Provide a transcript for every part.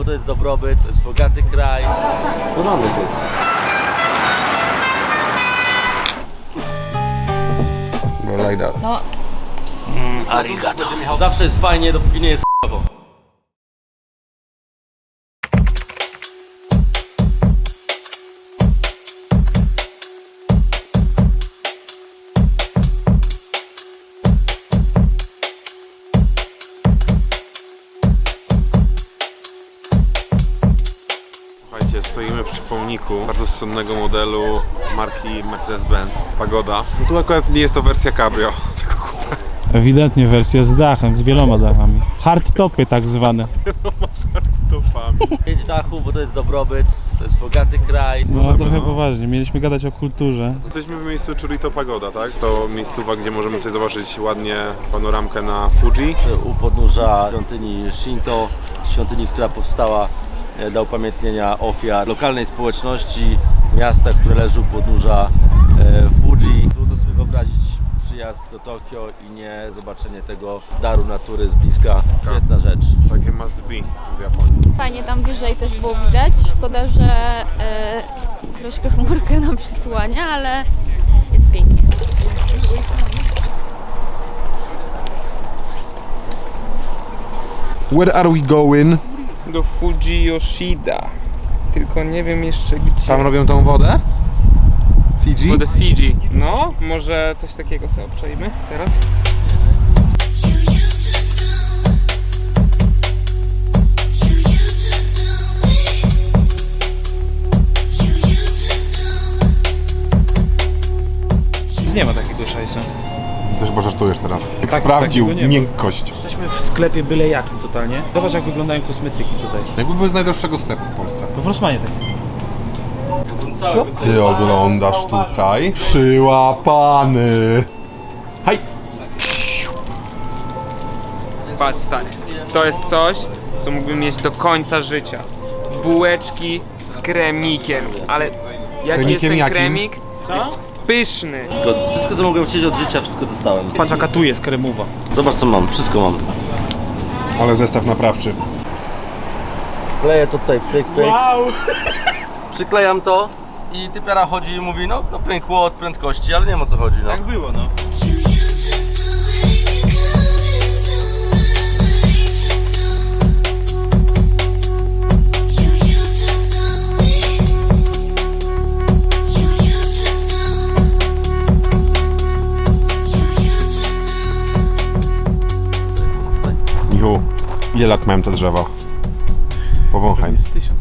to jest dobrobyt, to jest bogaty kraj. Porządek jest. Go like that. No, Arigato. Zawsze jest fajnie, dopóki nie jest f***owo. Słuchajcie, stoimy przy pomniku bardzo słynnego modelu marki Mercedes-Benz Pagoda. No tu akurat nie jest to wersja cabrio, tylko coupe. Ewidentnie wersja z dachem, z wieloma dachami. Hardtopy tak zwane. Topami. 5 dachów, bo to jest dobrobyt, to jest bogaty kraj. No trochę poważnie, mieliśmy gadać o kulturze. Jesteśmy w miejscu Churrito Pagoda, tak? To miejscowa, gdzie możemy sobie zobaczyć ładnie panoramkę na Fuji. U podnóża świątyni Shinto, świątyni, która powstała dla upamiętnienia ofiar lokalnej społeczności miasta, które leży u podnóża Fuji. Trudno sobie wyobrazić przyjazd do Tokio i nie zobaczenie tego daru natury z bliska. Świetna rzecz. Takie must be w Japonii. fajnie tam wyżej też było widać. Szkoda, że troszkę chmurkę nam przysłania, ale jest pięknie. Where are we going? Do Fuji Yoshida. Tylko nie wiem jeszcze gdzie. Tam robią tą wodę? Fiji? Wodę Fiji. No, może coś takiego sobie obczajmy teraz. Nie ma takiego szajsa. Ty chyba żartujesz teraz. Tak, Sprawdził takiego nie ma. miękkość. Jesteśmy w sklepie byle jakim totalnie. Zobacz jak wyglądają kosmetyki tutaj. Jakby były z najdroższego sklepu w Polsce. To w Rossmanie tak. Co ty oglądasz tutaj? Przyłapany. Hej! Patrz stary, to jest coś, co mógłbym mieć do końca życia. Bułeczki z kremikiem, ale jaki jest kremikiem ten jakim? kremik? Jest pyszny. Wszystko co mogłem chcieć od życia, wszystko dostałem. Patrz jaka tu jest kremowa. Zobacz co mam, wszystko mam. Ale zestaw naprawczy. Kleję to tutaj, cyk, pyk. Przyklejam to i typiara chodzi i mówi, no pękło od prędkości, ale nie wiem o co chodzi, no. Tak było no. Michu, ile lat mają te drzewa? Powąchaj. Jest 1000.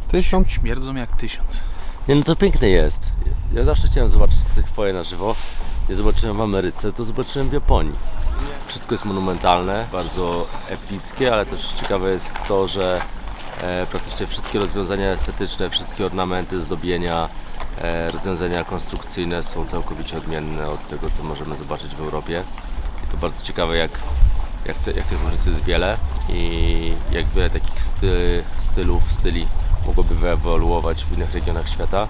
1000? Śmierdzą jak 1000. Nie no to piękne jest. Ja zawsze chciałem zobaczyć sekwoję na żywo. Nie zobaczyłem w Ameryce, to zobaczyłem w Japonii. Wszystko jest monumentalne, bardzo epickie, ale też ciekawe jest to, że praktycznie wszystkie rozwiązania estetyczne, wszystkie ornamenty, zdobienia, rozwiązania konstrukcyjne są całkowicie odmienne od tego, co możemy zobaczyć w Europie. I to bardzo ciekawe, jak tych różnic jest wiele i jak wiele takich styli mogłoby wyewoluować w innych regionach świata.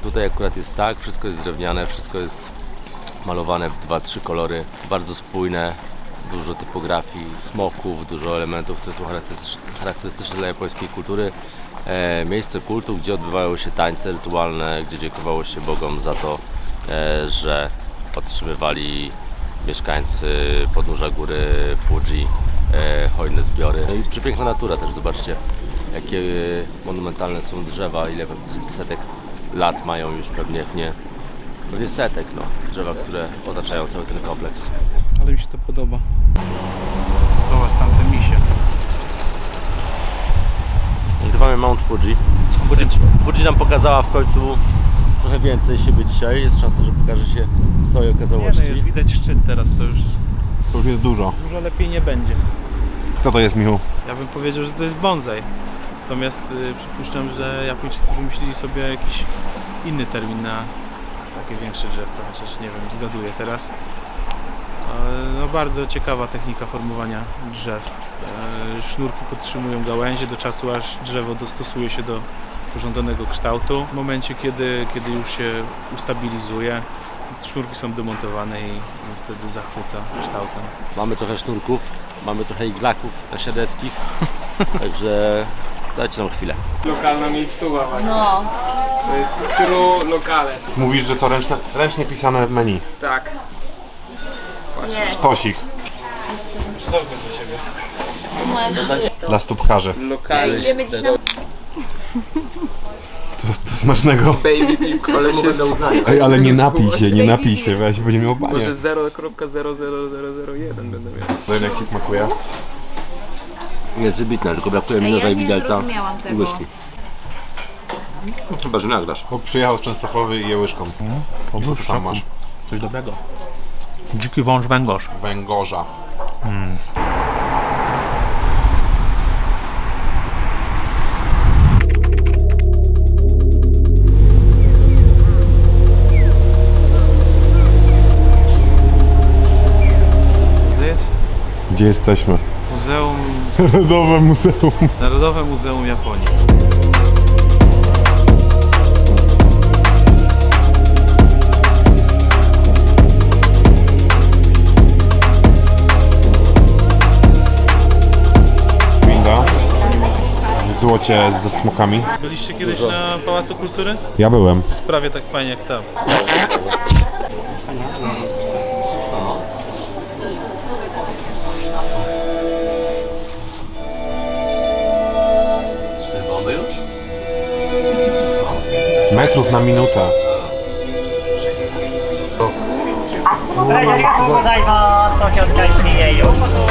Tutaj akurat jest tak, wszystko jest drewniane, wszystko jest malowane w 2-3 kolory, bardzo spójne, dużo typografii, smoków, dużo elementów, które są charakterystyczne dla japońskiej kultury. Miejsce kultu, gdzie odbywają się tańce rytualne, gdzie dziękowało się Bogom za to, że otrzymywali mieszkańcy podnóża góry Fuji hojne zbiory. No i przepiękna natura też, zobaczcie jakie monumentalne są drzewa, ile setek lat mają już pewnie setek, no, drzewa, które otaczają cały ten kompleks. Ale mi się to podoba. Zobacz tamte misie. Nagrywamy Mount Fuji. Fuji nam pokazała w końcu trochę więcej siebie dzisiaj. Jest szansa, że pokaże się w całej okazałości. Nie, no jest widać szczyt teraz, to już jest dużo. dużo lepiej nie będzie. Co to jest, Michu? Ja bym powiedział, że to jest bonsai. Natomiast przypuszczam, że Japończycy wymyślili sobie jakiś inny termin na takie większe drzewko, chociaż nie wiem, zgaduję teraz. No, bardzo ciekawa technika formowania drzew. Sznurki podtrzymują gałęzie do czasu, aż drzewo dostosuje się do pożądanego kształtu. W momencie, kiedy już się ustabilizuje, sznurki są demontowane i wtedy zachwyca kształtem. Mamy trochę sznurków, mamy trochę iglaków siadeckich. Także dajcie nam chwilę. Lokalna miejscowa właśnie. No. To jest true lokales. Mówisz, że co, ręcznie pisane menu. Tak. Sztosik. Zamknę dla siebie. Dla stópkarzy. Lokalny. Idziemy dziś na... To smacznego. Baby beef, koleś jest... Ej, ale nie napij się, weź, będzie miał banie. Może 0,00001 będę miał. No jak ci smakuje? Jest wybitne, tylko brakuje mi noża i widelca i łyżki. Chyba, że nagrasz. Chłop przyjechał z Częstochowy i je łyżką. I tu tam masz Coś dobrego. Dziki wąż węgorz. węgorza. Gdzie jest? Gdzie jesteśmy? Muzeum... Narodowe Muzeum. Narodowe Muzeum Japonii. Winda. W złocie ze smokami. Byliście kiedyś na Pałacu Kultury? Ja byłem. Jest prawie tak fajnie jak tam. Cztery bomby już? Metrów na minutę. ご来場ありがとうございます。東京スカイツリーへようこそ。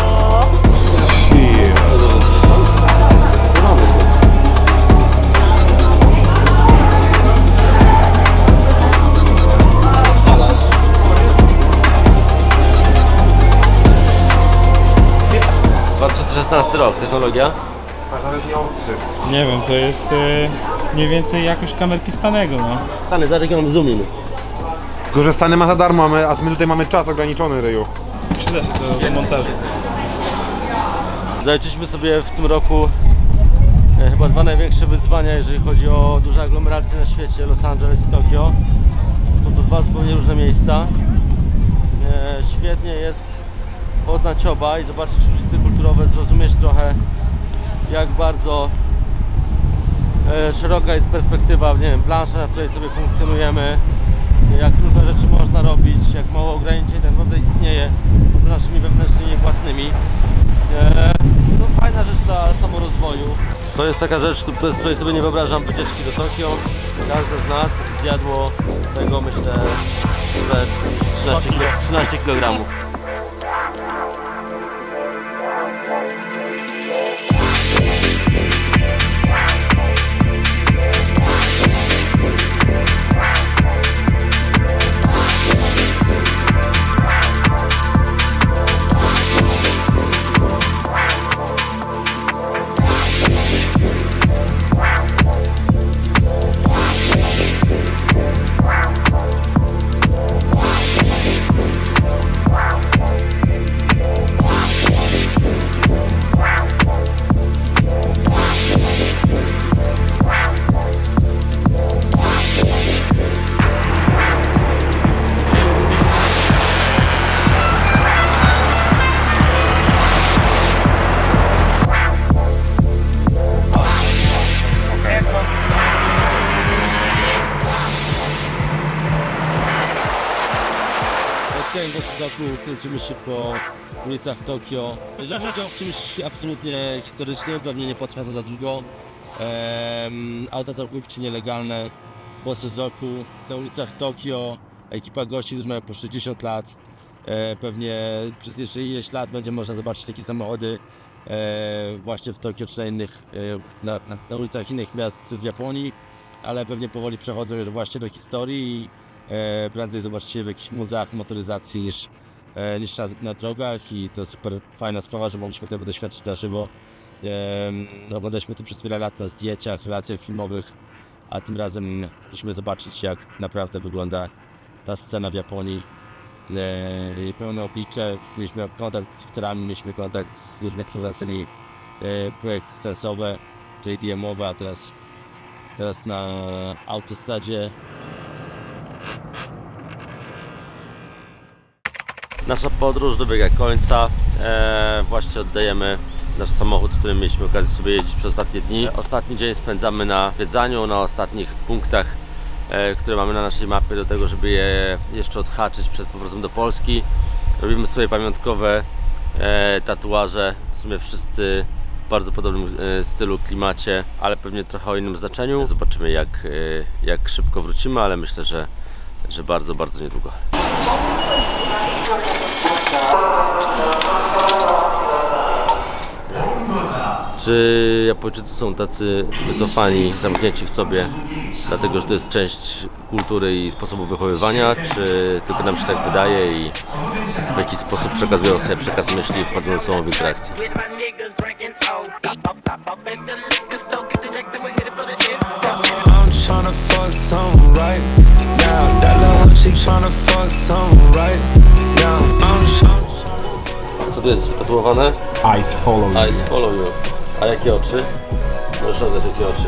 2016 rok, technologia. Nie wiem, to jest mniej więcej jakość kamerki Stanego, no. Stany, zobacz jaki mam zoom in. Tylko, że Stany ma za darmo, a my tutaj mamy czas ograniczony, Ryju. Przyda się to do montażu. Zaliczyliśmy sobie w tym roku chyba dwa największe wyzwania, jeżeli chodzi o duże aglomeracje na świecie, Los Angeles i Tokio. Są to dwa zupełnie różne miejsca. Świetnie jest poznać oba i zobaczyć różnice kulturowe, zrozumieć trochę, jak bardzo szeroka jest perspektywa, nie wiem, plansza, na której sobie funkcjonujemy, jak różne rzeczy można robić, jak mało ograniczeń tak naprawdę istnieje poza naszymi wewnętrznymi własnymi. No fajna rzecz dla samorozwoju. To jest taka rzecz, bez której sobie nie wyobrażam wycieczki do Tokio. Każde z nas zjadło tego, myślę, ze 13 kg. Kręcimy się po ulicach Tokio. Jeżeli chodzi o czymś absolutnie historycznym, pewnie nie potrwa to za długo. Auta całkowicie nielegalne, bossy z roku na ulicach Tokio. Ekipa gości, którzy mają po 60 lat. Pewnie przez jeszcze ileś lat będzie można zobaczyć takie samochody właśnie w Tokio czy na innych, na ulicach innych miast w Japonii, ale pewnie powoli przechodzą już właśnie do historii i prędzej zobaczycie w jakichś muzeach motoryzacji niż na drogach i to super fajna sprawa, że mogliśmy tego doświadczyć na żywo. Oglądaliśmy to przez wiele lat na zdjęciach, relacjach filmowych, a tym razem musimy zobaczyć, jak naprawdę wygląda ta scena w Japonii. Pełne oblicze, mieliśmy kontakt z lifterami, mieliśmy kontakt z ludźmi tworzącymi projekty stensowe, JDM-owe, a teraz na autostradzie. Nasza podróż dobiega końca. Właśnie oddajemy nasz samochód, w którym mieliśmy okazję sobie jeździć przez ostatnie dni. Ostatni dzień spędzamy na zwiedzaniu, na ostatnich punktach, które mamy na naszej mapie do tego, żeby je jeszcze odhaczyć przed powrotem do Polski. Robimy sobie pamiątkowe tatuaże, w sumie wszyscy w bardzo podobnym stylu, klimacie, ale pewnie trochę o innym znaczeniu. Zobaczymy jak szybko wrócimy, ale myślę, że bardzo, bardzo niedługo. Czy Japończycy są tacy wycofani, zamknięci w sobie, dlatego że to jest część kultury i sposobu wychowywania, czy tylko nam się tak wydaje i w jakiś sposób przekazują sobie przekaz myśli i wchodzą ze sobą w interakcję? Co tu jest wytatuowane? Eyes follow. Eyes follow you. A jakie oczy? Możesz oddać jakie oczy.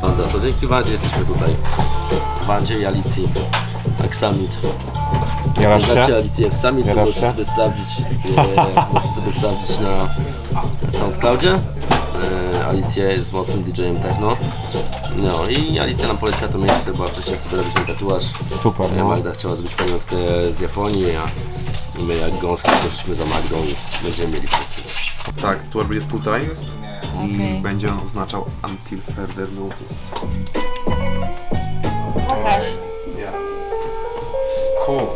Dobra, to dzięki Wandzie jesteśmy tutaj. Wandzie i Alicji Aksamit. Jarasz się? Znacie Alicję Aksamit, to Jarasz możecie się? sobie sprawdzić na SoundCloudzie. Alicja jest mocnym DJ-em techno. No i Alicja nam poleciła to miejsce, bo wcześniej sobie robić ten tatuaż. Super, no. Magda chciała zrobić pamiątkę z Japonii, a my jak gąski poszliśmy za Magdą i będziemy mieli wszyscy. Tak, tuar będzie tutaj i będzie on oznaczał until further notice. Pokaż. Yeah. Cool.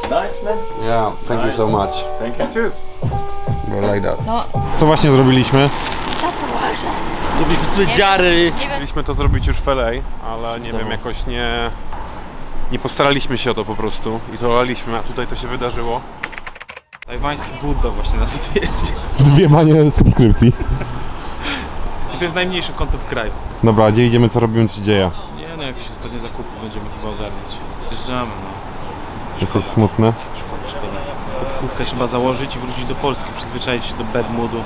Nice man. Yeah, thank you so much. Thank you too. Go like that. No, Co właśnie zrobiliśmy? tatuaże. Zrobiliśmy sobie dziary! Nie wiem, Chcieliśmy to zrobić już w LA, ale nie wiem, jakoś nie postaraliśmy się o to po prostu i to laliśmy, a tutaj to się wydarzyło. Tajwański Budda właśnie nas odwiedzi. Dwie manie subskrypcji. I to jest najmniejsze konto w kraju. Dobra, gdzie idziemy, co robimy, co się dzieje? Nie no, jakieś ostatnie zakupy będziemy chyba ogarniać. Jeżdżamy, no. Jesteś smutny? Szkoda. Podkówkę trzeba założyć i wrócić do Polski, przyzwyczaić się do bad moodu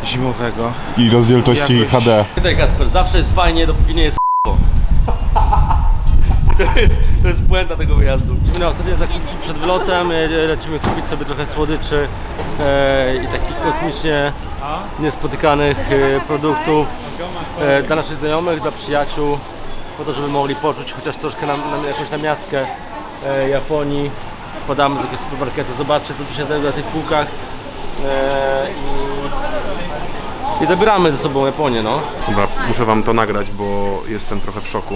zimowego. I rozdzielczości Jakoś- HD. Tutaj Kasper, zawsze jest fajnie, dopóki nie jest to jest puenta tego wyjazdu. Lecimy na ostatnie zakupki przed wylotem, lecimy kupić sobie trochę słodyczy i takich kosmicznie niespotykanych produktów dla naszych znajomych, dla przyjaciół, po to, żeby mogli poczuć chociaż troszkę jakąś namiastkę Japonii. Wpadamy do takiego supermarketu, zobaczcie, co tu się znajduje na tych półkach i zabieramy ze sobą Japonię, no. Dobra, muszę wam to nagrać, bo jestem trochę w szoku.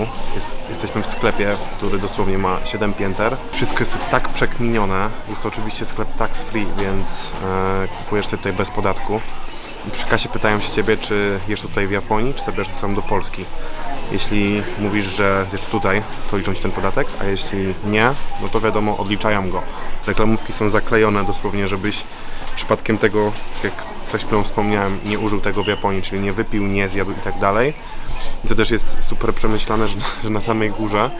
Jesteśmy w sklepie, który dosłownie ma 7 pięter. Wszystko jest tu tak przekminione. Jest to oczywiście sklep tax free, więc kupujesz sobie tutaj bez podatku. I przy kasie pytają się ciebie, czy jesz tutaj w Japonii, czy zabierasz to sam do Polski. Jeśli mówisz, że zjesz tutaj, to liczą ci ten podatek, a jeśli nie, no to wiadomo, odliczają go. Reklamówki są zaklejone dosłownie, żebyś przypadkiem tego, jak przed chwilą wspomniałem, nie użył tego w Japonii, czyli nie wypił, nie zjadł i tak dalej. I co też jest super przemyślane, że na samej górze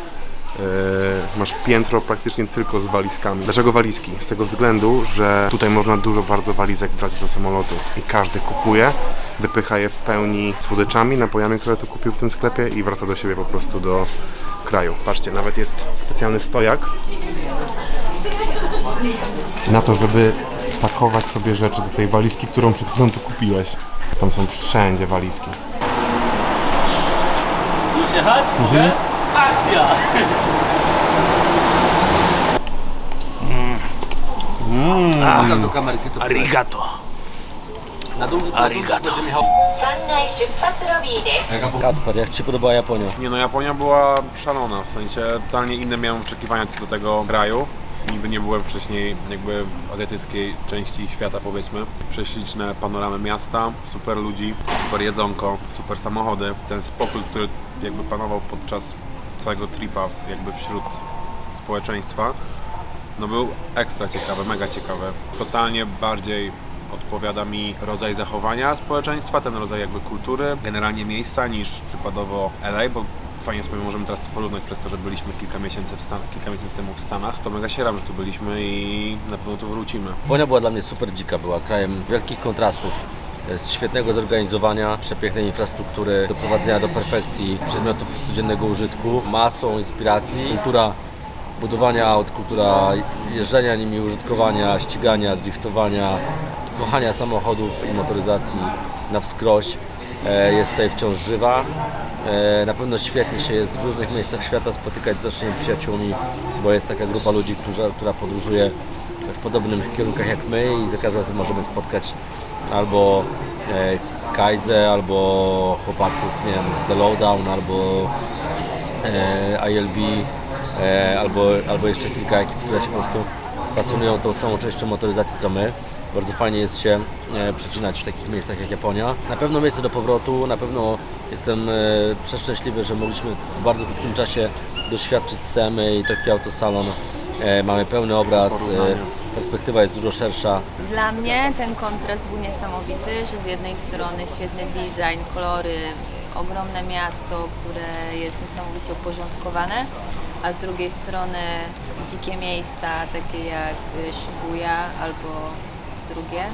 masz piętro praktycznie tylko z walizkami. Dlaczego walizki? Z tego względu, że tutaj można dużo bardzo walizek brać do samolotu i każdy kupuje, wypycha je w pełni słodyczami, napojami, które tu kupił w tym sklepie i wraca do siebie po prostu do kraju. Patrzcie, nawet jest specjalny stojak na to, żeby spakować sobie rzeczy do tej walizki, którą przed chwilą tu kupiłeś. Tam są wszędzie walizki. Już jechać? Mogę? Akcja! Do kamerki to Arigato. na długi Arigato. Kacper, jak Ci się podobała Japonia? Nie no, Japonia była szalona, w sensie totalnie inne miałem oczekiwania co do tego kraju. Nigdy nie byłem wcześniej jakby w azjatyckiej części świata, powiedzmy. Prześliczne panoramy miasta, super ludzi, super jedzonko, super samochody. Ten spokój, który jakby panował podczas całego tripa jakby wśród społeczeństwa, no był ekstra ciekawy, mega ciekawy. Totalnie bardziej odpowiada mi rodzaj zachowania społeczeństwa, ten rodzaj jakby kultury, generalnie miejsca niż przykładowo LA, bo fajnie sobie możemy teraz to porównać przez to, że byliśmy kilka miesięcy temu w Stanach. To mega się ram, że tu byliśmy i na pewno tu wrócimy. Japonia była dla mnie super dzika, była krajem wielkich kontrastów. z świetnego zorganizowania, przepięknej infrastruktury, doprowadzenia do perfekcji przedmiotów codziennego użytku, masą inspiracji, kultura budowania aut, kultura jeżdżenia nimi, użytkowania, ścigania, driftowania, kochania samochodów i motoryzacji na wskroś jest tutaj wciąż żywa. Na pewno świetnie się jest w różnych miejscach świata spotykać z naszymi przyjaciółmi, bo jest taka grupa ludzi, która podróżuje w podobnych kierunkach jak my i za każdym razem możemy spotkać albo Kajzę, albo chłopaków, nie wiem, z The Lowdown, albo ILB, albo jeszcze kilka ekip, które się po prostu pasjonują tą samą częścią motoryzacji co my. Bardzo fajnie jest się przecinać w takich miejscach jak Japonia. Na pewno miejsce do powrotu, na pewno jestem przeszczęśliwy, że mogliśmy w bardzo krótkim czasie doświadczyć SEMy i Tokyo Auto Salon. Mamy pełny obraz, perspektywa jest dużo szersza. Dla mnie ten kontrast był niesamowity, że z jednej strony świetny design, kolory, ogromne miasto, które jest niesamowicie uporządkowane, a z drugiej strony dzikie miejsca, takie jak Shibuya albo drugie,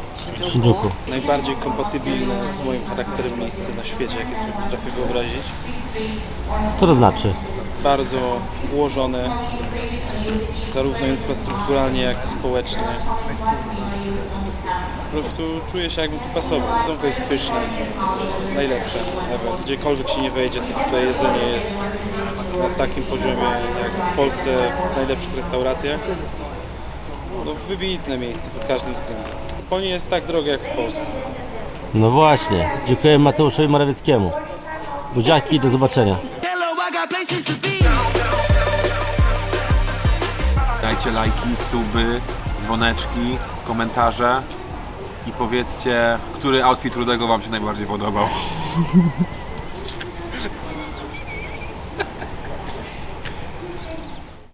Shinjuku. Najbardziej kompatybilne z moim charakterem miejsce na świecie, jakie sobie potrafię wyobrazić. Co to znaczy? Bardzo ułożone, zarówno infrastrukturalnie, jak i społecznie. Po prostu czuję się, jakbym tu pasował. To jest pyszne, najlepsze ever. Gdziekolwiek się nie wejdzie, to tutaj jedzenie jest na takim poziomie jak w Polsce w najlepszych restauracjach. No, wybitne miejsce pod każdym względem. To nie jest tak drogie jak w Polsce. No właśnie, dziękuję Mateuszowi Morawieckiemu. Buziaki, do zobaczenia. Dajcie lajki, suby, dzwoneczki, komentarze i powiedzcie, który outfit Rudego Wam się najbardziej podobał.